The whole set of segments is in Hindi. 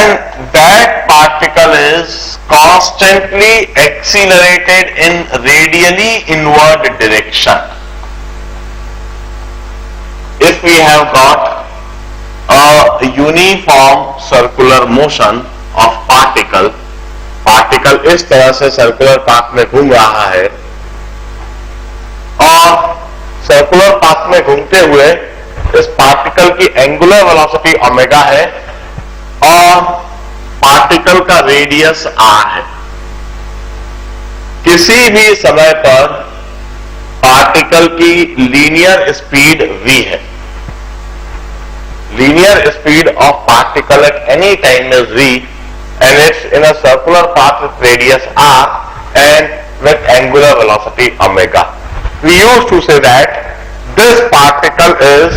when that particle is constantly accelerated in radially inward direction. If we have got a uniform circular motion of particle, particle इस तरह से सर्कुलर पाथ में घूम रहा है और सर्कुलर पाथ में घूमते हुए इस पार्टिकल की एंगुलर वेलोसिटी ओमेगा है और पार्टिकल का रेडियस आर है। किसी भी समय पर पार्टिकल की लीनियर स्पीड v है। Linear speed of particle at any time is v and it's in a circular path with radius r and with angular velocity omega. We used to say that this particle is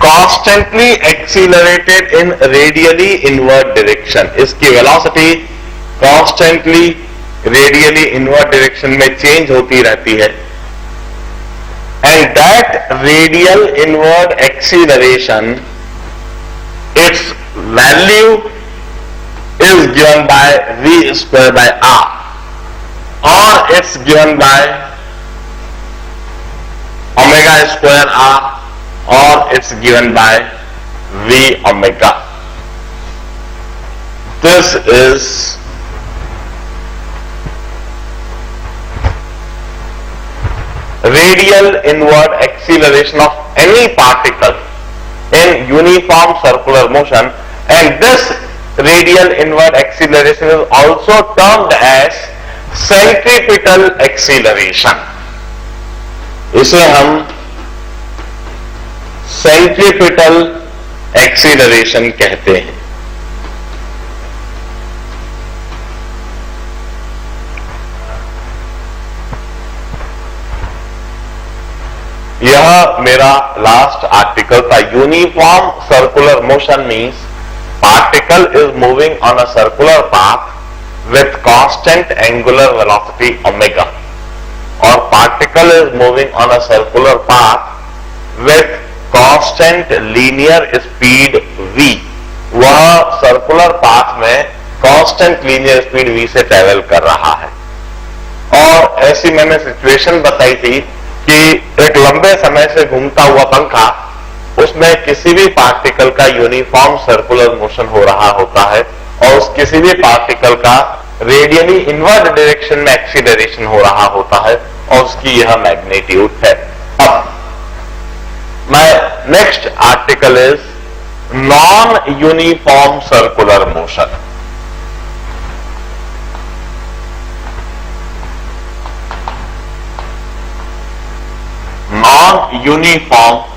constantly accelerated in radially inward direction. इसकी velocity constantly radially inward direction में change होती रहती है and that radial inward acceleration, its value is given by v square by r or it's given by omega square r or it's given by v omega. This is radial inward acceleration of any particle in uniform circular motion, and this radial inward acceleration is also termed as centripetal acceleration. इसे हम centripetal acceleration कहते हैं। यह मेरा लास्ट आर्टिकल था। Uniform circular motion means particle is moving on a circular path with constant angular velocity omega, or particle is moving on a circular path with constant linear speed v. वह circular path में constant linear speed v से travel कर रहा है। और ऐसी मैंने सिचुएशन बताई थी कि एक लंबे समय से घूमता हुआ पंखा, उसमें किसी भी पार्टिकल का यूनिफॉर्म सर्कुलर मोशन हो रहा होता है और उस किसी भी पार्टिकल का रेडियली इनवर्ड डायरेक्शन में एक्सीलरेशन हो रहा होता है और उसकी यह मैग्नीट्यूड है। अब my next article is non uniform circular motion. Non uniform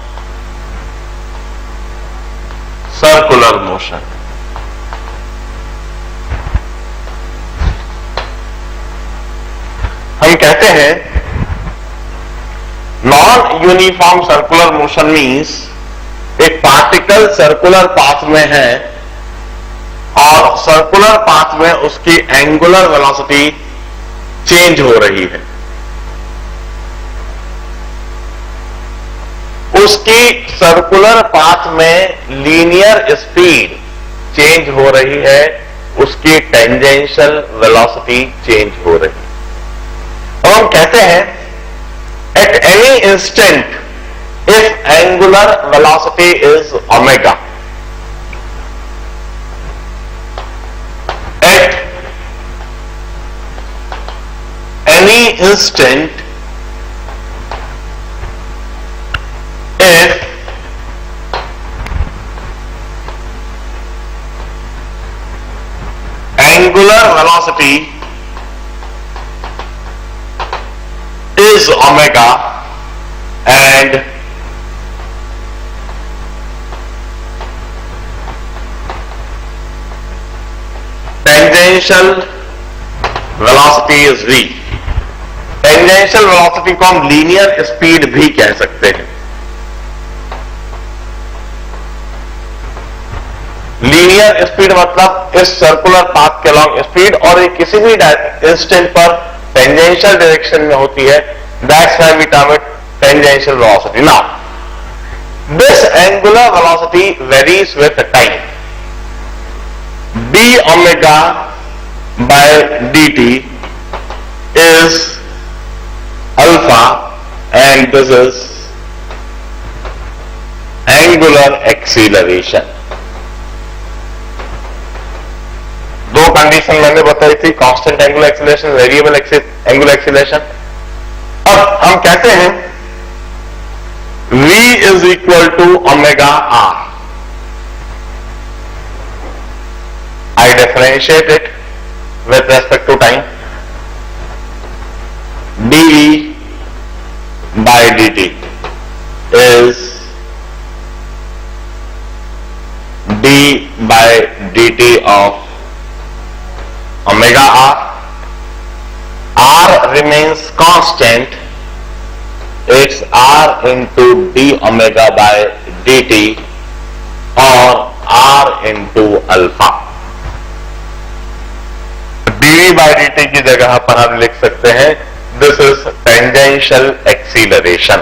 circular motion. हम कहते हैं non uniform circular motion means एक पार्टिकल सर्कुलर पाथ में है और सर्कुलर पाथ में उसकी एंगुलर वेलोसिटी चेंज हो रही है। उसकी सर्कुलर पाथ में लीनियर स्पीड चेंज हो रही है, उसकी टेंजेंशियल वेलोसिटी चेंज हो रही है। और हम कहते हैं at any instant if angular velocity is omega, at any instant if angular velocity is omega and tangential velocity is v। Tangential velocity को हम लीनियर स्पीड भी कह सकते हैं। लीनियर स्पीड मतलब इस सर्कुलर पाथ के अलॉन्ग स्पीड और ये किसी भी इंस्टेंट पर टेंजेंशियल डायरेक्शन में होती है। That's why we term it tangential velocity. Now this angular velocity varies with time. d omega by dt is alpha and this is angular acceleration. दो कंडीशन मैंने बताई थी, constant angular acceleration, variable angular acceleration. अब हम कहते हैं v is equal to omega r. I differentiate it with respect to time. dv by dt is d by dt of omega r. R remains constant. It's r into d omega by dt or r into alpha. dv by dt की जगह पर हम लिख सकते हैं this is tangential acceleration.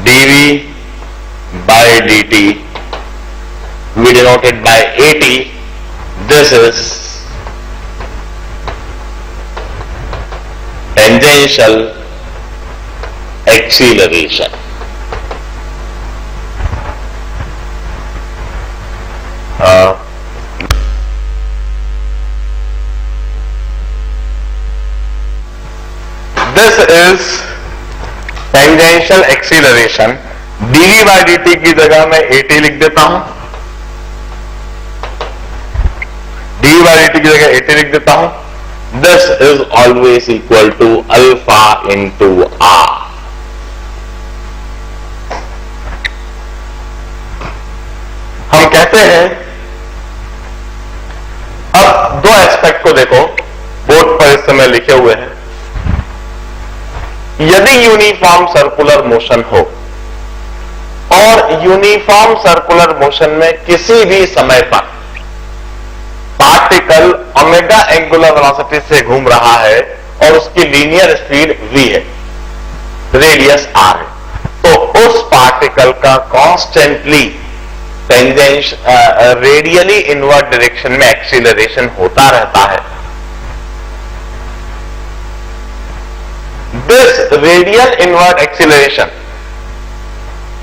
dv by dt we denote it by at. This is tangential acceleration. This is tangential acceleration. dv by dt की जगह मैं at लिख देता हूं. dv by dt की जगह at लिख देता हूं. This is always equal to alpha into r. हम कहते हैं, अब दो एस्पेक्ट को देखो, बोर्ड पर इस समय लिखे हुए हैं. यदि यूनिफॉर्म सर्कुलर मोशन हो और यूनिफॉर्म सर्कुलर मोशन में किसी भी समय पर पार्टिकल ओमेगा एंगुलर वेलोसिटी से घूम रहा है और उसकी लीनियर स्पीड v है, रेडियस r है, तो उस पार्टिकल का कॉन्स्टेंटली रेडियली इनवर्ट डायरेक्शन में एक्सीलरेशन होता रहता है. This radial inward acceleration,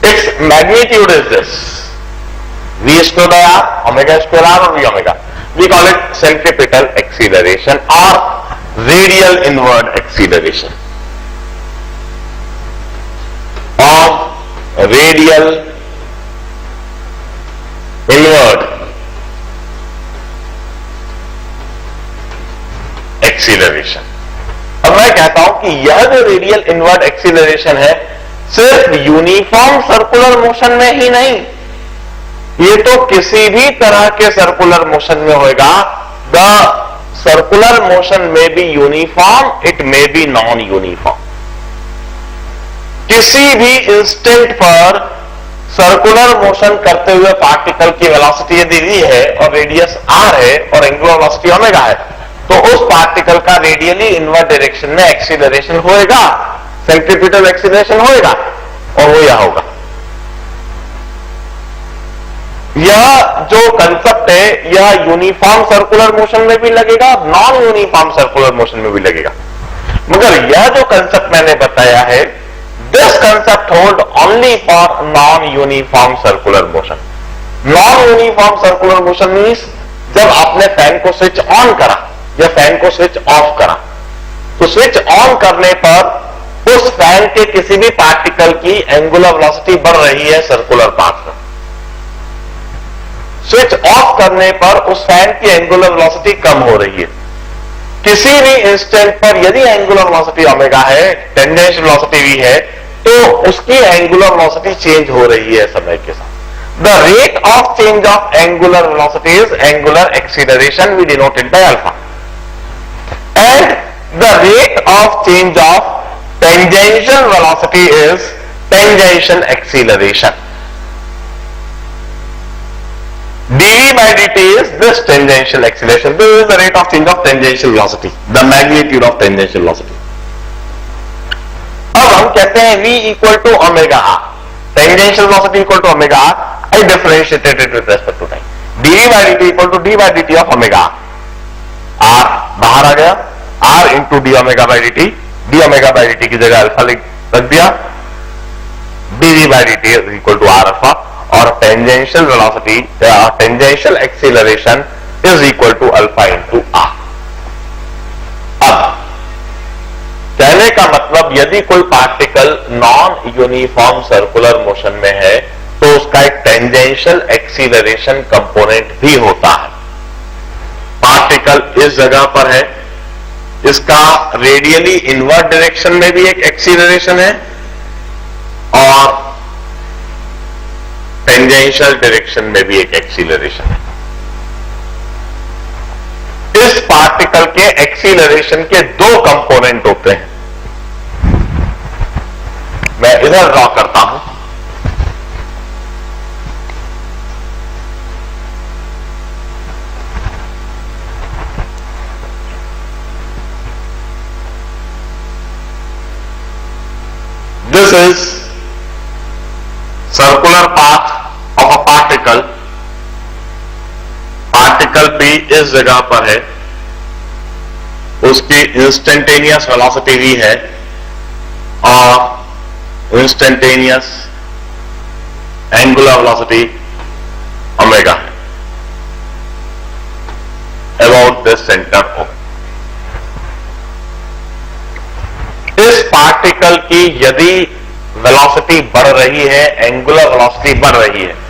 its magnitude is this v square r, omega square r or v omega. We call it centripetal acceleration or radial inward acceleration or radial inward acceleration. अब मैं कहता हूं कि यह जो रेडियल इनवर्ड एक्सीलरेशन है सिर्फ यूनिफॉर्म सर्कुलर मोशन में ही नहीं, ये तो किसी भी तरह के सर्कुलर मोशन में होगा. द सर्कुलर मोशन में be uniform, it may be non uniform. किसी भी इंस्टेंट पर सर्कुलर मोशन करते हुए पार्टिकल की वेलोसिटी यदि v है और रेडियस r है और एंगुलर वेलोसिटी ओमेगा है, तो उस पार्टिकल का रेडियली इनवर्ट डायरेक्शन में एक्सीलरेशन होएगा, सेंट्रीपिटल एक्सीलरेशन होएगा और वो यह होगा. यह जो कंसेप्ट है यह यूनिफॉर्म सर्कुलर मोशन में भी लगेगा, नॉन यूनिफॉर्म सर्कुलर मोशन में भी लगेगा. मगर यह जो कंसेप्ट मैंने बताया है, this concept hold only for non uniform circular motion. Non uniform circular motion means जब आपने फैन को स्विच ऑन करा या फैन को स्विच ऑफ करा, तो स्विच ऑन करने पर उस फैन के किसी भी पार्टिकल की एंगुलर वेलोसिटी बढ़ रही है सर्कुलर पाथ में. स्विच ऑफ करने पर उस फैन की एंगुलर वेलोसिटी कम हो रही है. किसी भी इंस्टेंट पर यदि एंगुलर वेलोसिटी ओमेगा है, टेंजेंशियल वेलोसिटी v है, तो उसकी एंगुलर वेलोसिटी चेंज हो रही है समय के साथ. The rate of change of angular velocity is angular acceleration, we denoted by alpha. And the rate of change of tangential velocity is tangential acceleration. dv by dt is this tangential acceleration. This is the rate of change of tangential velocity, the magnitude of tangential velocity. अब हम कहते हैं v equal to omega r, tangential velocity equal to omega r. I differentiated it with respect to time. dv by dt equal to d by dt of omega. r बाहर आ गया, r into D omega by dt, D omega by dt की जगह अल्फा रख दिया, dv by dt is equal to r alpha, और tangential velocity tangential acceleration is equal to alpha into r। अब कहने का मतलब यदि कोई particle non uniform circular motion में है तो उसका एक टेंजेंशियल एक्सीलरेशन कंपोनेंट भी होता है। पार्टिकल इस जगह पर है, इसका रेडियली इनवर्ट डायरेक्शन में भी एक एक्सीलरेशन है और टेंजेंशियल डायरेक्शन में भी एक एक्सीलरेशन है। इस पार्टिकल के एक्सीलरेशन के दो कंपोनेंट होते हैं। मैं इधर ड्रॉ करता हूं, this is circular path of a particle. Particle भी इस जगह पर है, उसकी इंस्टेंटेनियस वेलोसिटी भी है और इंस्टेंटेनियस एंगुलर वेलोसिटी ओमेगा है अबाउट दिस सेंटर O। इस पार्टिकल की यदि वेलोसिटी बढ़ रही है, एंगुलर वेलोसिटी बढ़ रही है,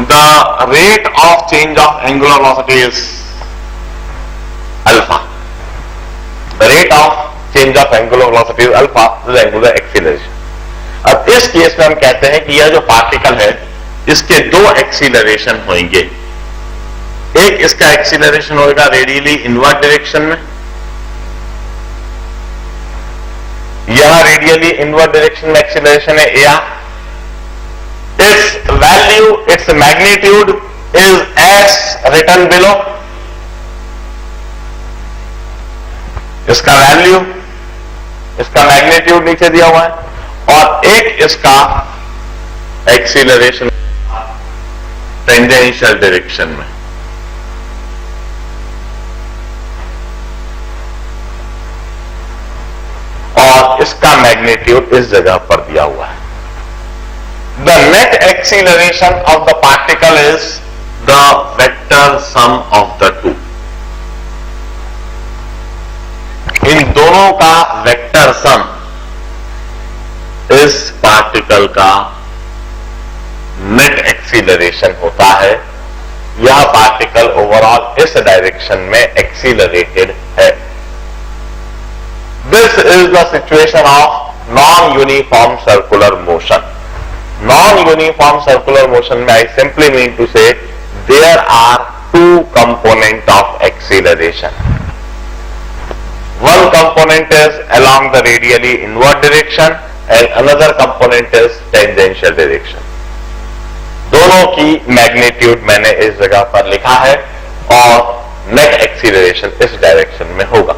the rate of change of angular velocity is alpha. The rate of change of angular velocity is alpha, this is angular acceleration. अब इस केस में हम कहते हैं कि यह जो पार्टिकल है इसके दो एक्सीलरेशन होंगे। एक इसका एक्सीलरेशन होगा रेडियली इनवर्ट डायरेक्शन में, यह रेडियली इनवर्ट डायरेक्शन में एक्सीलरेशन है AR। its value, its magnitude is as written below। इसका वैल्यू, इसका मैग्नीट्यूड नीचे दिया हुआ है और एक इसका एक्सीलरेशन टेंजेंशियल डायरेक्शन में। और इसका मैग्नीट्यूड इस जगह पर दिया हुआ है। The net acceleration of the particle is the vector sum of the two। इन दोनों का वेक्टर सम इस पार्टिकल का नेट एक्सीलरेशन होता है। यह पार्टिकल ओवरऑल इस डायरेक्शन में एक्सीलरेटेड है। This is the situation of non uniform circular motion. Non-uniform circular motion में I simply mean to say there are two components of acceleration. One component is along the radially inward direction and another component is tangential direction. दोनों की मैग्नीट्यूड मैंने इस जगह पर लिखा है और नेट एक्सीलरेशन इस डायरेक्शन में होगा।